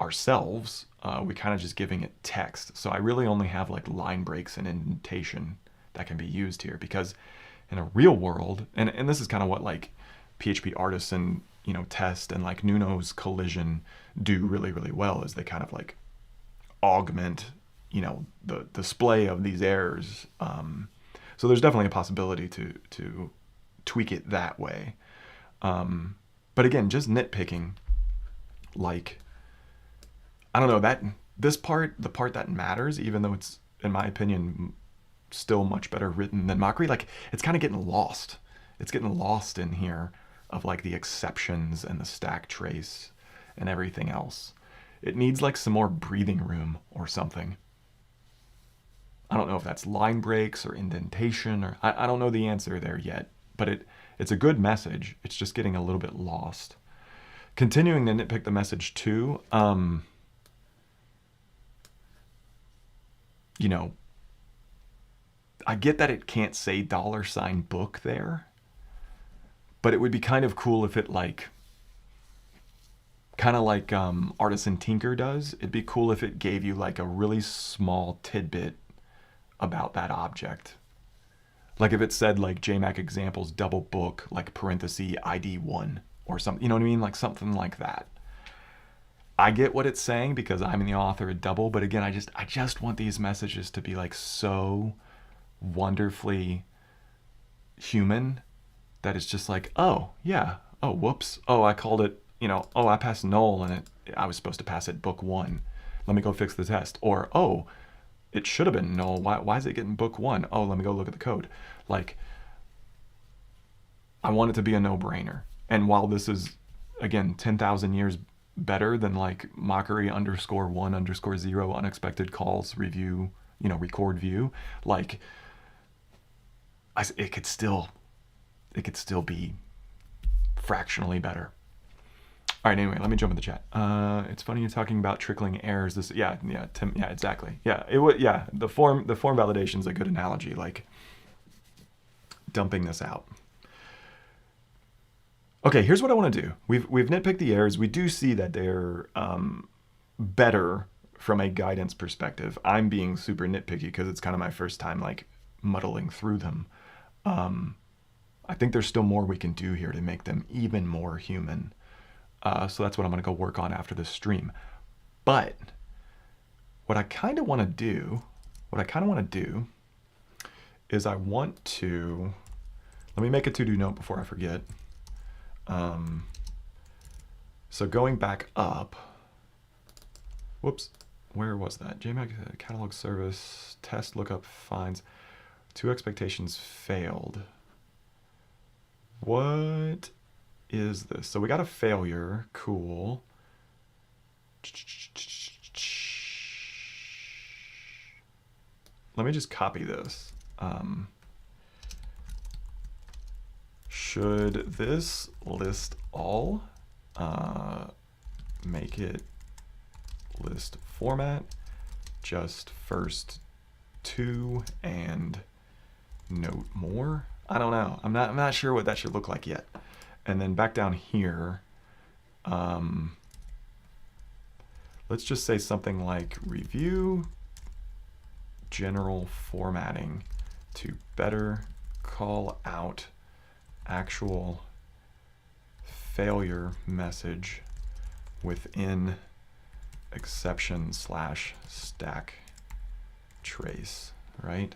ourselves. We kind of just giving it text. So I really only have like line breaks and indentation that can be used here, because in a real world, and this is kind of what like PHP Artisan, you know, test and like Nuno's collision do really, really well, is they kind of like augment, you know, the display of these errors. So there's definitely a possibility to tweak it that way. But again, just nitpicking, like, I don't know, that this part, the part that matters, even though it's, in my opinion, still much better written than Mockery, like, it's kind of getting lost. It's getting lost in here of like the exceptions and the stack trace and everything else. It needs like some more breathing room or something. I don't know if that's line breaks or indentation, or I don't know the answer there yet, but it's a good message. It's just getting a little bit lost. Continuing to nitpick the message too, you know, I get that it can't say $book there, but it would be kind of cool if it like, kind of like Artisan Tinker does. It'd be cool if it gave you like a really small tidbit about that object. Like if it said like JMac examples double book, like parenthesis ID1 or something, you know what I mean? Like something like that. I get what it's saying because I'm the author of double, but again, I just want these messages to be like so wonderfully human that it's just like, oh yeah, oh whoops, oh I called it, you know, oh I passed null and I was supposed to pass it book 1. Let me go fix the test. Or oh, it should have been null. Why is it getting book 1? Oh, let me go look at the code. Like, I want it to be a no-brainer. And while this is, again, 10,000 years better than like Mockery _1_0 unexpected calls review, you know, record view, like it could still be fractionally better. All right, anyway, let me jump in the chat. It's funny you're talking about trickling errors. This, Tim, yeah, exactly. Yeah, the form validation is a good analogy, like dumping this out. Okay, here's what I want to do. We've nitpicked the errors. We do see that they're better from a guidance perspective. I'm being super nitpicky because it's kind of my first time like muddling through them. I think there's still more we can do here to make them even more human. So that's what I'm going to go work on after this stream. But what I kind of want to do is I want to, let me make a to-do note before I forget. So going back up, whoops, where was that? JMac catalog service, test lookup finds, 2 expectations failed. What is this? So we got a failure, cool. Let me just copy this. Should this list all? Make it list format, just first 2 and note more. I don't know. I'm not sure what that should look like yet. And then back down here, let's just say something like review general formatting to better call out actual failure message within exception / stack trace, right?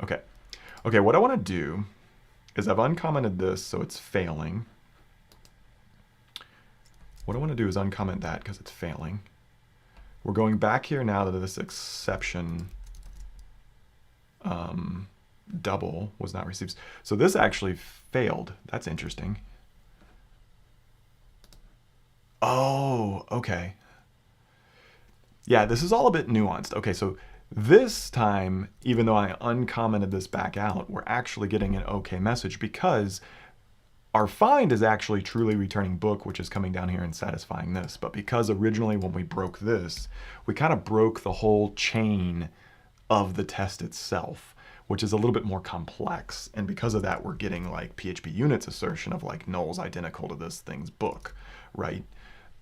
Okay. Okay, what I want to do is I've uncommented this so it's failing. What I want to do is uncomment that because it's failing. We're going back here now to this exception double was not received. So this actually failed. That's interesting. Oh, okay. Yeah, this is all a bit nuanced. Okay, so this time, even though I uncommented this back out, we're actually getting an okay message because our find is actually truly returning book, which is coming down here and satisfying this. But because originally when we broke this, we kind of broke the whole chain of the test itself, which is a little bit more complex. And because of that, we're getting like PHP units assertion of like null's identical to this thing's book, right?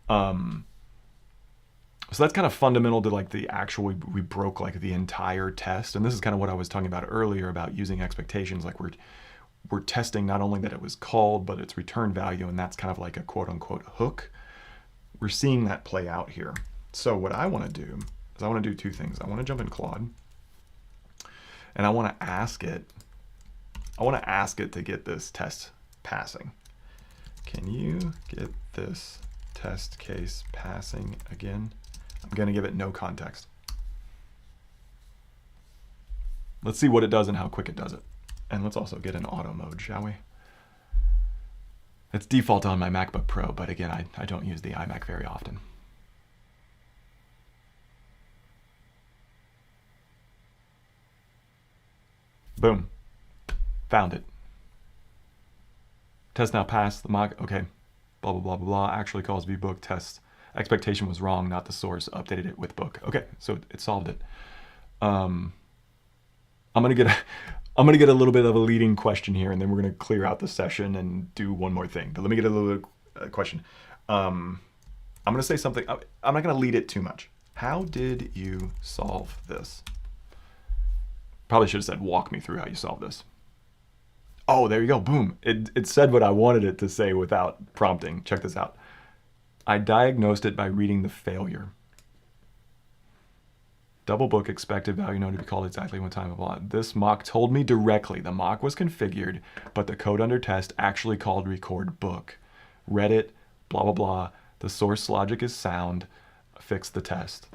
So that's kind of fundamental to like the actual, we broke like the entire test. And this is kind of what I was talking about earlier about using expectations. Like we're testing not only that it was called, but its return value. And that's kind of like a quote unquote hook. We're seeing that play out here. So what I want to do is I want to do 2 things. I want to jump in Claude and I want to ask it I want to ask it to get this test passing. Can you get this test case passing again? I'm going to give it no context. Let's see what it does and how quick it does it. And let's also get an auto mode, shall we? It's default on my MacBook Pro, but again, I don't use the iMac very often. Boom. Found it. Test now passed. The mock, okay. Blah, blah, blah, blah, blah. Actually calls vbook test. Expectation was wrong, not the source. Updated it with book. Okay, so it solved it. I'm gonna get a little bit of a leading question here, and then we're gonna clear out the session and do one more thing. But let me get a little question. I'm gonna say something. I'm not gonna lead it too much. How did you solve this? Probably should have said, walk me through how you solve this. Oh, there you go. Boom. It said what I wanted it to say without prompting. Check this out. I diagnosed it by reading the failure. Double book expected value known to be called exactly one time. Blah. This mock told me directly the mock was configured, but the code under test actually called record book. Read it, blah, blah, blah. The source logic is sound. Fix the test.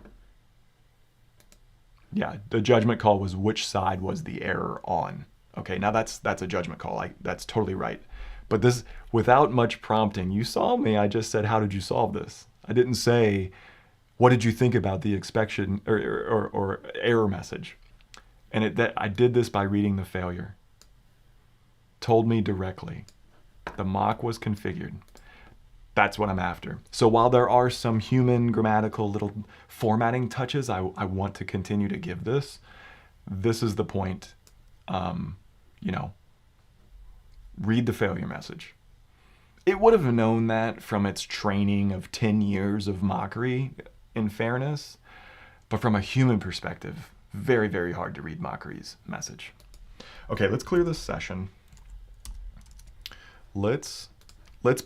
Yeah, the judgment call was which side was the error on. Okay, now that's a judgment call. That's totally right. But this, without much prompting, you saw me. I just said, how did you solve this? I didn't say, what did you think about the exception or error message? And I did this by reading the failure. Told me directly. The mock was configured. That's what I'm after. So while there are some human grammatical little formatting touches I want to continue to give this is the point. You know, read the failure message. It would have known that from its training of 10 years of mockery, in fairness, but from a human perspective, very, very hard to read mockery's message. Okay, let's clear this session. Let's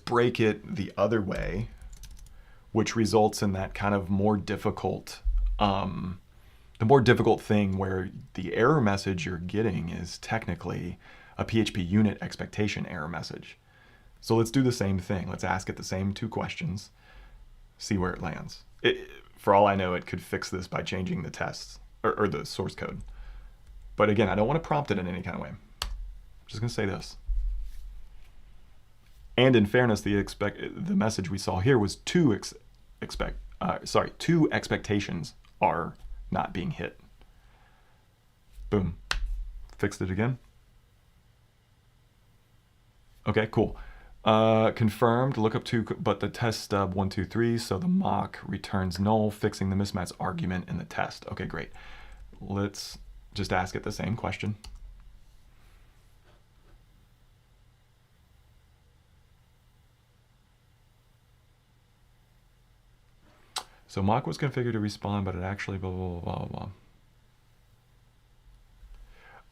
break it the other way, which results in that kind of more difficult, the more difficult thing where the error message you're getting is technically a PHP unit expectation error message. So let's do the same thing. Let's ask it the same two questions, see where it lands. For all I know, it could fix this by changing the tests or the source code. But again, I don't want to prompt it in any kind of way. I'm just going to say this. And in fairness, the message we saw here was two expectations are not being hit. Boom. Fixed it again. Okay, cool. Confirmed, lookup to, but the test stub 1, 2, 3, so the mock returns null, fixing the mismatch argument in the test. Okay, great. Let's just ask it the same question. So mock was configured to respond, but it actually blah, blah, blah, blah, blah.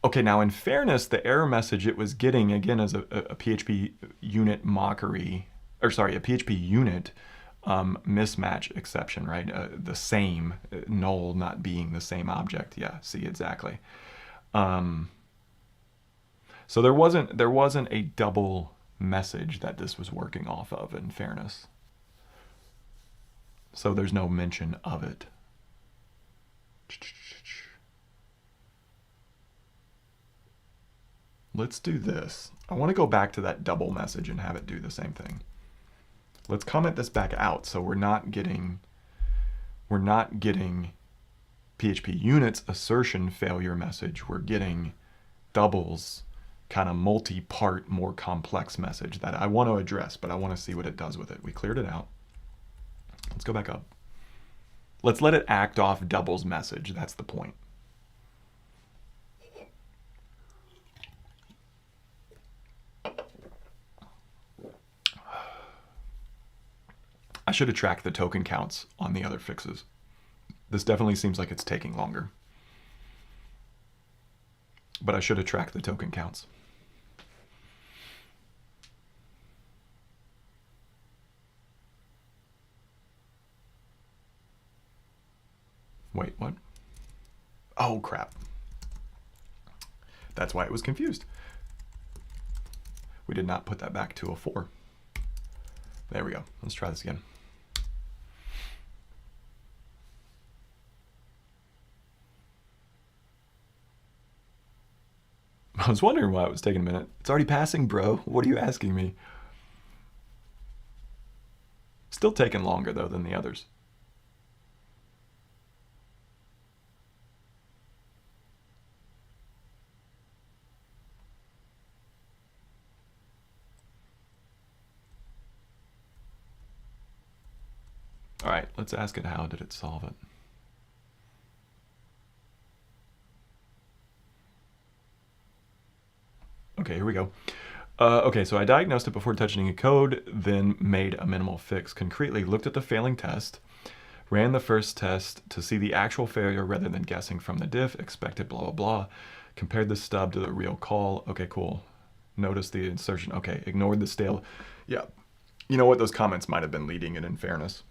Okay, now in fairness, the error message it was getting, again, as a PHP unit mockery, or sorry, a PHP unit mismatch exception, right? The same, null not being the same object. Yeah, see, exactly. So there wasn't a double message that this was working off of, in fairness. So there's no mention of it. Let's do this. I want to go back to that double message and have it do the same thing. Let's comment this back out so we're not getting PHP units assertion failure message. We're getting doubles kind of multi-part, more complex message that I want to address, but I want to see what it does with it. We cleared it out. Let's go back up. Let's let it act off doubles message. That's the point. I should have tracked the token counts on the other fixes. This definitely seems like it's taking longer. But I should have tracked the token counts. Wait, what? Oh, crap. That's why it was confused. we did not put that back to a 4. There we go. Let's try this again. I was wondering why it was taking a minute. It's already passing, bro. What are you asking me? Still taking longer, though, than the others. All right, let's ask it how did it solve it. Okay, here we go. Okay, so I diagnosed it before touching a code, then made a minimal fix. Concretely, looked at the failing test, ran the first test to see the actual failure rather than guessing from the diff, expected blah, blah, blah. Compared the stub to the real call. Okay, cool. Notice the insertion. Okay, ignored the stale. Yeah, you know what? Those comments might have been leading it in fairness.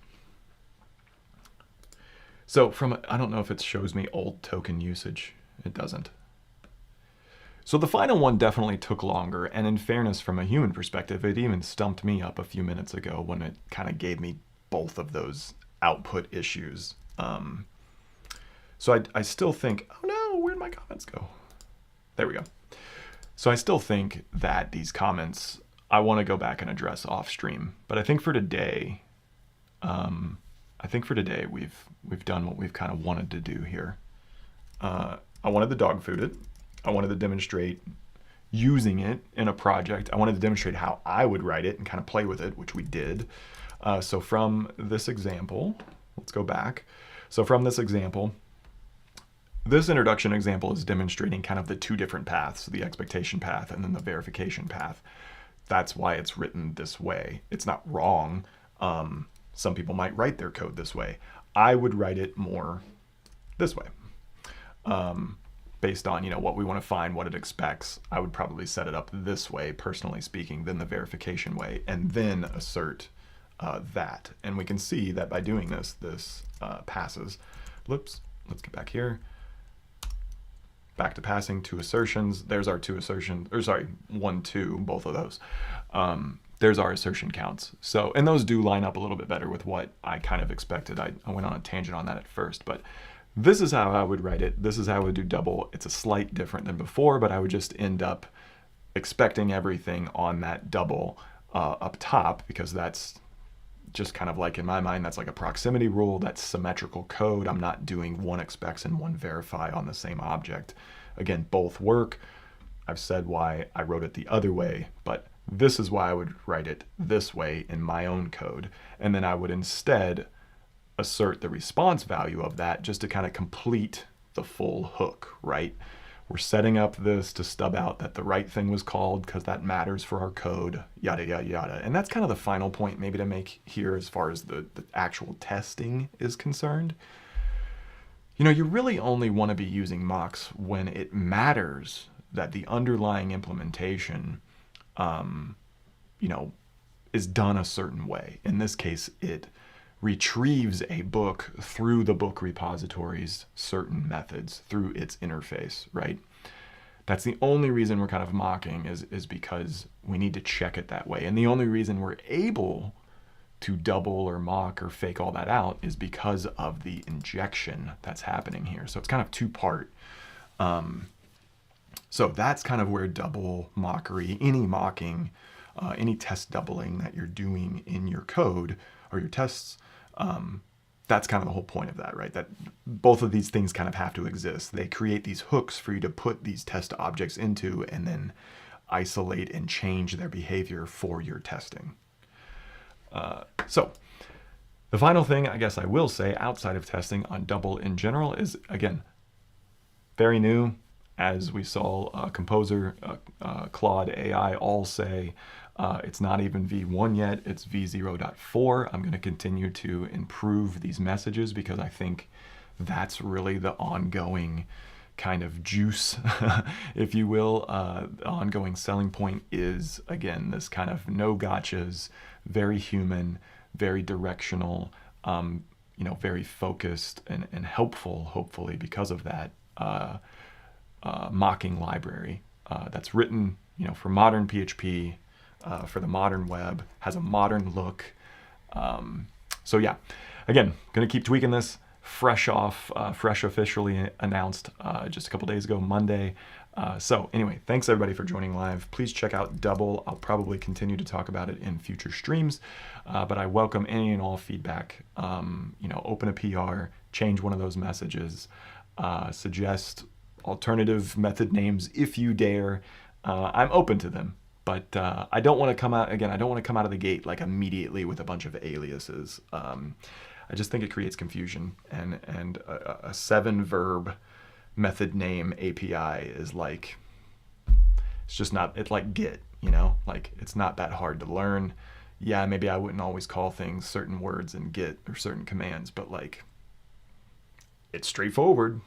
So I don't know if it shows me old token usage. It doesn't. So the final one definitely took longer, and in fairness, from a human perspective, it even stumped me up a few minutes ago when it kind of gave me both of those output issues. So I still think, oh no, where'd my comments go? There we go. So I still think that these comments, I want to go back and address off stream. But I think for today, we've done what we've kind of wanted to do here. I wanted to dog food it. I wanted to demonstrate using it in a project. I wanted to demonstrate how I would write it and kind of play with it, which we did. So from this example, let's go back. So from this example, this introduction example is demonstrating kind of the two different paths, the expectation path and then the verification path. That's why it's written this way. It's not wrong. Some people might write their code this way. I would write it more this way. Based on, what we want to find, what it expects, I would probably set it up this way, personally speaking, than the verification way, and then assert that. And we can see that by doing this, passes. Let's get back here. Back to passing, 2 assertions. There's our 2 assertions, or sorry, 1, 2, both of those. There's our assertion counts. So, and those do line up a little bit better with what I kind of expected. I went on a tangent on that at first, but this is how I would write it. This is how I would do double. It's a slight different than before, but I would just end up expecting everything on that double up top, because that's just kind of like, in my mind, that's like a proximity rule. That's symmetrical code. I'm not doing one expects and one verify on the same object. Again, both work. I've said why I wrote it the other way, but this is why I would write it this way in my own code. And then I would instead assert the response value of that just to kind of complete the full hook, right? We're setting up this to stub out that the right thing was called because that matters for our code, yada, yada, yada. And that's kind of the final point maybe to make here as far as the actual testing is concerned. You really only want to be using mocks when it matters that the underlying implementation, is done a certain way. In this case, it retrieves a book through the book repository's certain methods through its interface, right? That's the only reason we're kind of mocking is because we need to check it that way. And the only reason we're able to double or mock or fake all that out is because of the injection that's happening here. So it's kind of 2-part. So that's kind of where double mockery, any mocking, any test doubling that you're doing in your code or your tests, that's kind of the whole point of that, right? That both of these things kind of have to exist. They create these hooks for you to put these test objects into and then isolate and change their behavior for your testing. So the final thing I guess I will say outside of testing on double in general is, again, very new. As we saw Composer, Claude AI all say, it's not even V1 yet, it's V0.4. I'm going to continue to improve these messages because I think that's really the ongoing kind of juice, if you will. The ongoing selling point is, again, this kind of no gotchas, very human, very directional, very focused and helpful, hopefully, because of that mocking library that's written, for modern PHP, for the modern web, has a modern look. So yeah, again, going to keep tweaking this. Fresh officially announced just a couple days ago, Monday. So anyway, thanks everybody for joining live. Please check out Double. I'll probably continue to talk about it in future streams, but I welcome any and all feedback. Open a PR, change one of those messages, suggest alternative method names if you dare. I'm open to them. But I don't want to come out, again, I don't want to come out of the gate like immediately with a bunch of aliases. I just think it creates confusion. And a 7-verb method name API is like, it's just not, it's like Git, like it's not that hard to learn. Yeah, maybe I wouldn't always call things certain words in Git or certain commands, but like, it's straightforward,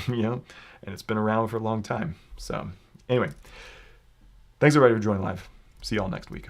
and it's been around for a long time. So anyway. Thanks everybody for joining live. See y'all next week.